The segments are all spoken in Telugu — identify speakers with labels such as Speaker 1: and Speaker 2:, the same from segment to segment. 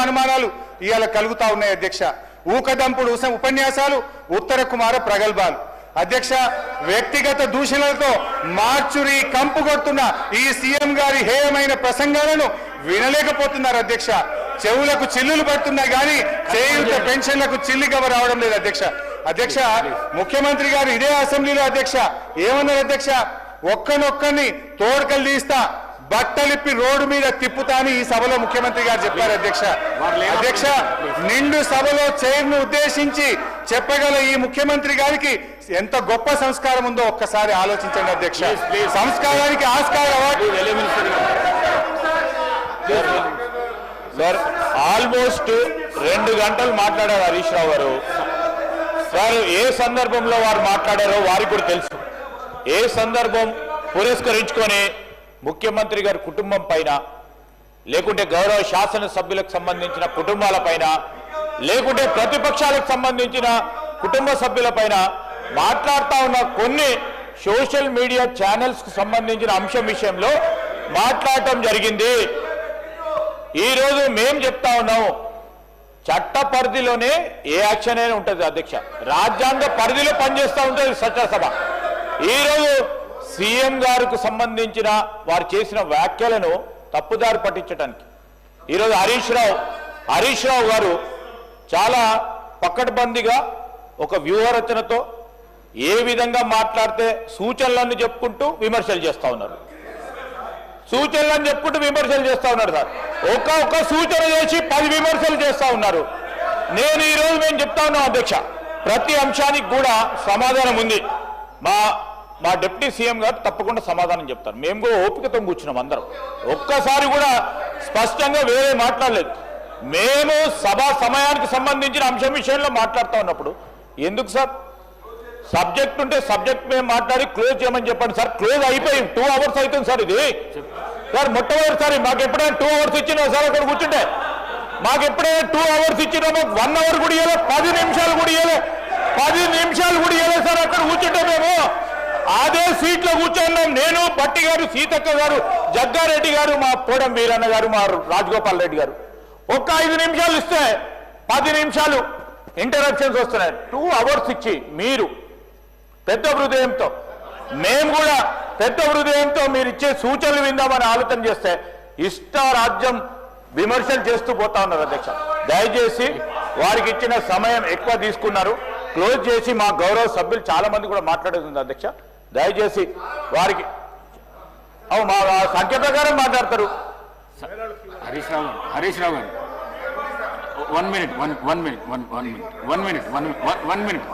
Speaker 1: అనుమానాలు ఇవాళ కలుగుతా ఉన్నాయి అధ్యక్ష. ఊకదంపుడు ఉపన్యాసాలు, ఉత్తర కుమార ప్రగల్భాలు. అధ్యక్ష, వ్యక్తిగత దూషణలతో మార్చురి కంపు కొడుతున్న ఈ సీఎం గారి హేయమైన ప్రసంగాలను వినలేకపోతున్నారు అధ్యక్ష. చెవులకు చిల్లులు పడుతున్నాయి కానీ చేయూత పెన్షన్లకు చిల్లిగవ రావడం లేదు అధ్యక్ష. అధ్యక్ష, ముఖ్యమంత్రి గారు ఇదే అసెంబ్లీలో అధ్యక్ష ఏమన్నారు అధ్యక్ష? ఒక్కనొక్కని తోడుకలు తీస్తా, బట్టలిప్పి రోడ్డు మీద తిప్పుతా అని ఈ సభలో ముఖ్యమంత్రి గారు చెప్పారు అధ్యక్ష. అధ్యక్ష, నిండు సభలో చైర్ను ఉద్దేశించి చెప్పగల ఈ ముఖ్యమంత్రి గారికి ఎంత గొప్ప సంస్కారం ఉందో ఒక్కసారి ఆలోచించండి అధ్యక్ష. సంస్కారానికి ఆస్కార్ అవార్డు
Speaker 2: సార్ ఆల్మోస్ట్ 2 గంటలు మాట్లాడారు హరీష్ రావు గారు. సార్ ఏ సందర్భంలో వారు మాట్లాడారో వారికి కూడా తెలుసు. ఏ సందర్భం పురస్కరించుకొని ముఖ్యమంత్రి గారి కుటుంబం పైన, లేకుంటే గౌరవ శాసనసభ్యులకు సంబంధించిన కుటుంబాల పైన, లేకుంటే ప్రతిపక్షాలకు సంబంధించిన కుటుంబ సభ్యుల పైన మాట్లాడుతూ ఉన్న కొన్ని సోషల్ మీడియా ఛానల్స్ కు సంబంధించిన అంశం విషయంలో మాట్లాడటం జరిగింది. ఈరోజు మేము చెప్తా ఉన్నాము, చట్ట పరిధిలోనే ఏ యాక్షన్ అయినా ఉంటుంది అధ్యక్ష. రాజ్యాంగ పరిధిలో పనిచేస్తూ ఉంటుంది చట్టసభ. ఈరోజు సీఎం గారికి సంబంధించిన వారు చేసిన వ్యాఖ్యలను తప్పుదారి పట్టించడానికి ఈరోజు హరీష్ రావు గారు చాలా పకడ్బందీగా ఒక వ్యూహరచనతో ఏ విధంగా మాట్లాడితే సూచనలను చెప్పుకుంటూ విమర్శలు చేస్తూ ఉన్నారు. సూచనలను చెప్పుకుంటూ విమర్శలు చేస్తూ ఉన్నారు సార్. ఒక్క సూచన చేసి 10 విమర్శలు చేస్తూ ఉన్నారు. నేను ఈరోజు మేము చెప్తా ఉన్నాం అధ్యక్ష, ప్రతి అంశానికి కూడా సమాధానం ఉంది. మా డిప్యూటీ సీఎం గారు తప్పకుండా సమాధానం చెప్తారు. మేము కూడా ఓపికతో కూర్చున్నాం అందరం. ఒక్కసారి కూడా స్పష్టంగా వేరే మాట్లాడలేదు. మేము సభా సమయానికి సంబంధించిన అంశం విషయంలో మాట్లాడుతూ ఉన్నప్పుడు ఎందుకు సార్ సబ్జెక్ట్ ఉంటే సబ్జెక్ట్ మేము మాట్లాడి క్లోజ్ చేయమని చెప్పండి సార్. క్లోజ్ అయిపోయి 2 అవర్స్ అవుతుంది సార్. ఇది సార్ మొట్టమొదటిసారి మాకు ఎప్పుడైనా 2 అవర్స్ ఇచ్చినా సార్ అక్కడ కూర్చుంటే, మాకు ఎప్పుడైనా 2 అవర్స్ ఇచ్చినా 1 అవర్ కూడా ఇవ్వలే, 10 నిమిషాలు కూడా ఇవ్వలే, 10 నిమిషాలు కూడా ఇవ్వలేదు సార్. అక్కడ కూర్చుంటే మేము అదే సీట్లో కూర్చున్నాం. నేను, పట్టి గారు, సీతక్క గారు, జగ్గారెడ్డి గారు, మా పోడం వీరన్న గారు, మా రాజగోపాల్ రెడ్డి గారు. ఒక్క 5 నిమిషాలు ఇస్తే 10 నిమిషాలు ఇంటరప్షన్స్ వస్తున్నాయి. 2 అవర్స్ ఇచ్చి మీరు పెద్ద హృదయంతో, మేము కూడా పెద్ద హృదయంతో మీరు ఇచ్చే సూచనలు విందామని ఆలోచన చేస్తే ఇష్టారాజ్యం విమర్శలు చేస్తూ పోతా ఉన్నారు అధ్యక్ష. దయచేసి వారికి ఇచ్చిన సమయం ఎక్కువ తీసుకున్నారు. క్లోజ్ చేసి మా గౌరవ సభ్యులు చాలా మంది కూడా మాట్లాడుతుంది అధ్యక్ష. దయచేసి వారికి మా సంఖ్య ప్రకారం మాట్లాడతారు.
Speaker 3: హరీష్ రావు గారు 1 మినిట్.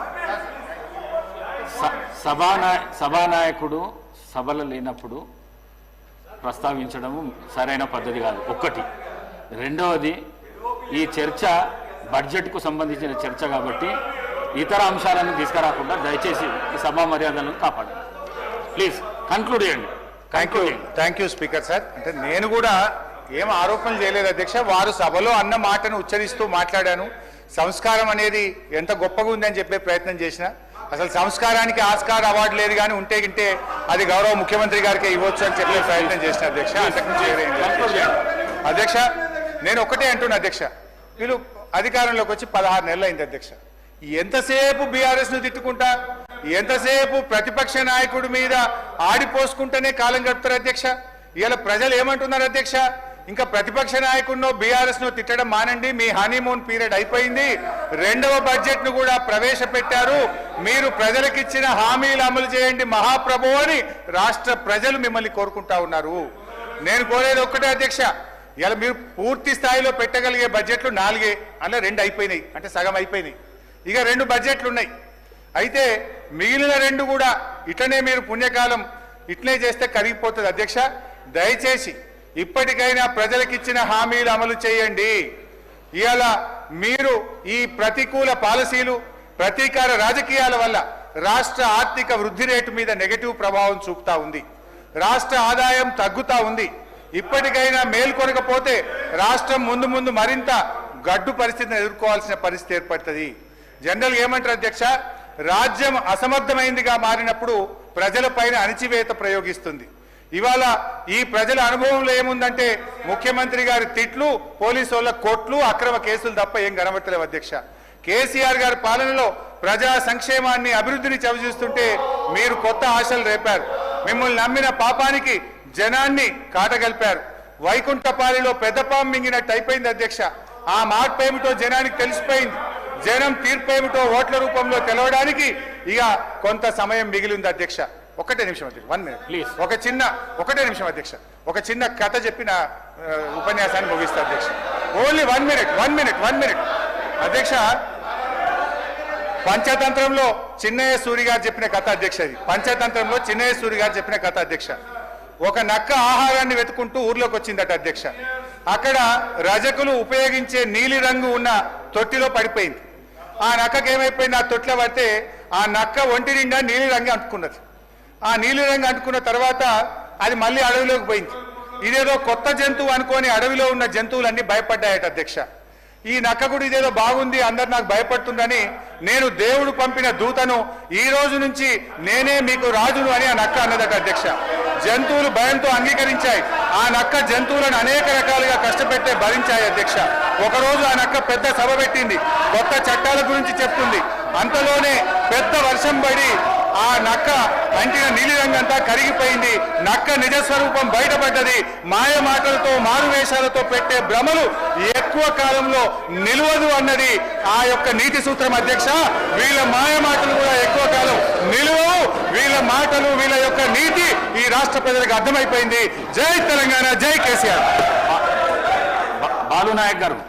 Speaker 3: సభానాయకుడు సభలు లేనప్పుడు ప్రస్తావించడము సరైన పద్ధతి కాదు. ఒకటి. రెండవది, ఈ చర్చ బడ్జెట్కు సంబంధించిన చర్చ కాబట్టి ఇతర అంశాలను తీసుకురాకుండా దయచేసి ఈ సభా మర్యాదలను కాపాడండి. ప్లీజ్ కన్క్లూడ్ చేయండి.
Speaker 1: Thank you speaker sir. అంటే నేను కూడా ఏం ఆరోపణలు చేయలేదు అధ్యక్ష. వారు సభలో అన్న మాటను ఉచ్చరిస్తూ మాట్లాడాను. సంస్కారం అనేది ఎంత గొప్పగా ఉందని చెప్పే ప్రయత్నం చేసిన, అసలు సంస్కారానికి ఆస్కార్ అవార్డు లేదు కానీ ఉంటే గింటే అది గౌరవ ముఖ్యమంత్రి గారికి ఇవ్వచ్చు అని చెప్పే ప్రయత్నం చేసిన అధ్యక్ష. అంతకుమించి అధ్యక్ష, నేను ఒకటే అంటున్నా అధ్యక్ష, వీళ్ళు అధికారంలోకి వచ్చి 16 నెలలు అయింది అధ్యక్ష. ఎంతసేపు బీఆర్ఎస్ ను తిట్టుకుంటా, ఎంతసేపు ప్రతిపక్ష నాయకుడి మీద ఆడిపోసుకుంటేనే కాలం గడుపుతారు అధ్యక్ష. ఇవాళ ప్రజలు ఏమంటున్నారు అధ్యక్ష? ఇంకా ప్రతిపక్ష నాయకుడినో బీఆర్ఎస్ ను తిట్టడం మానండి, మీ హనీమూన్ పీరియడ్ అయిపోయింది, 2వ బడ్జెట్ ను కూడా ప్రవేశపెట్టారు, మీరు ప్రజలకిచ్చిన హామీలు అమలు చేయండి మహాప్రభు అని రాష్ట్ర ప్రజలు మిమ్మల్ని కోరుకుంటా ఉన్నారు. నేను కోరేది ఒక్కటే అధ్యక్ష, ఇలా మీరు పూర్తి స్థాయిలో పెట్టగలిగే బడ్జెట్లు 4, అలా 2 అయిపోయినాయి, అంటే సగం అయిపోయినాయి. ఇక 2 బడ్జెట్లు ఉన్నాయి. అయితే మిగిలిన 2 కూడా ఇట్లనే మీరు పుణ్యకాలం ఇట్లనే చేస్తే కరిగిపోతుంది అధ్యక్ష. దయచేసి ఇప్పటికైనా ప్రజలకిచ్చిన హామీలు అమలు చేయండి. ఇవాళ మీరు ఈ ప్రతికూల పాలసీలు, ప్రతీకార రాజకీయాల వల్ల రాష్ట్ర ఆర్థిక వృద్ధి రేటు మీద నెగటివ్ ప్రభావం చూపుతా ఉంది. రాష్ట్ర ఆదాయం తగ్గుతా ఉంది. ఇప్పటికైనా మేల్కొనకపోతే రాష్ట్రం ముందు మరింత గడ్డు పరిస్థితిని ఎదుర్కోవాల్సిన పరిస్థితి ఏర్పడుతుంది. జనరల్ ఏమంటారు అధ్యక్ష, రాజ్యం అసమర్థమైందిగా మారినప్పుడు ప్రజలపైన అణిచివేత ప్రయోగిస్తుంది. ఇవాళ ఈ ప్రజల అనుభవంలో ఏముందంటే ముఖ్యమంత్రి గారి తిట్లు, పోలీసు వాళ్ళ కొట్లు, అక్రమ కేసులు తప్ప ఏం కనబడతలేవు అధ్యక్ష. కేసీఆర్ గారి పాలనలో ప్రజా సంక్షేమాన్ని, అభివృద్ధిని చవిచూస్తుంటే మీరు కొత్త ఆశలు రేపారు. మిమ్మల్ని నమ్మిన పాపానికి జనాన్ని కాటగలిపారు. వైకుంఠపాలిలో పెద్ద పాము మింగినట్టు అయిపోయింది అధ్యక్ష. ఆ మార్పు ఏమిటో జనానికి తెలిసిపోయింది. జనం తీర్పు ఏమిటో ఓట్ల రూపంలో తెలవడానికి ఇక కొంత సమయం మిగిలింది అధ్యక్ష. ఒకటే నిమిషం అధ్యక్ష, 1 minute
Speaker 3: ప్లీజ్.
Speaker 1: ఒకటే నిమిషం అధ్యక్ష. ఒక చిన్న కథ చెప్పిన ఉపన్యాసాన్ని ముగిస్తా అధ్యక్ష. ఓన్లీ 1 minute అధ్యక్ష. పంచతంత్రంలో చిన్నయ్య సూరి గారు చెప్పిన కథ అధ్యక్ష. ఇది పంచతంత్రంలో చిన్నయ్య సూరి గారు చెప్పిన కథ అధ్యక్ష. ఒక నక్క ఆహారాన్ని వెతుకుంటూ ఊర్లోకి వచ్చిందట అధ్యక్ష. అక్కడ రజకులు ఉపయోగించే నీలి రంగు ఉన్న తొట్టిలో పడిపోయింది. ఆ నక్కకి ఏమైపోయింది, ఆ తొట్టిలో పడితే ఆ నక్క ఒంటి నిండా నీలి రంగు అంటుకున్నది. ఆ నీలి రంగు అంటుకున్న తర్వాత అది మళ్ళీ అడవిలోకి పోయింది. ఇదేదో కొత్త జంతువు అనుకొని అడవిలో ఉన్న జంతువులన్నీ భయపడ్డాయట అధ్యక్ష. ఈ నక్క కూడా ఇదేదో బాగుంది, అందరు నాకు భయపడుతుందని, నేను దేవుడు పంపిన దూతను, ఈ రోజు నుంచి నేనే మీకు రాజును అని ఆ నక్క అన్నదట అధ్యక్ష. జంతువులు భయంతో అంగీకరించాయి. ఆ నక్క జంతువులను అనేక రకాలుగా కష్టపెట్టే భరించాయి అధ్యక్ష. ఒకరోజు ఆ నక్క పెద్ద సభ పెట్టింది, కొత్త చట్టాల గురించి చెప్తుంది. అంతలోనే పెద్ద వర్షం పడి ఆ నక్క అంటిన నీలిరంగంతా కరిగిపోయింది. నక్క నిజస్వరూపం బయటపడ్డది. మాయ మాటలతో, మారువేషాలతో పెట్టే భ్రమలు ఎక్కువ కాలంలో నిలవదు అన్నది ఆ యొక్క నీతి సూత్రం అధ్యక్ష. వీళ్ళ మాయ మాటలు కూడా ఎక్కువ కాలం నిలవవు. వీళ్ళ మాటలు, వీళ్ళ యొక్క నీతి ఈ రాష్ట్ర ప్రజలకు అర్థమైపోయింది. జై తెలంగాణ, జై కేసీఆర్.
Speaker 3: బాలు నాయక్ గారు.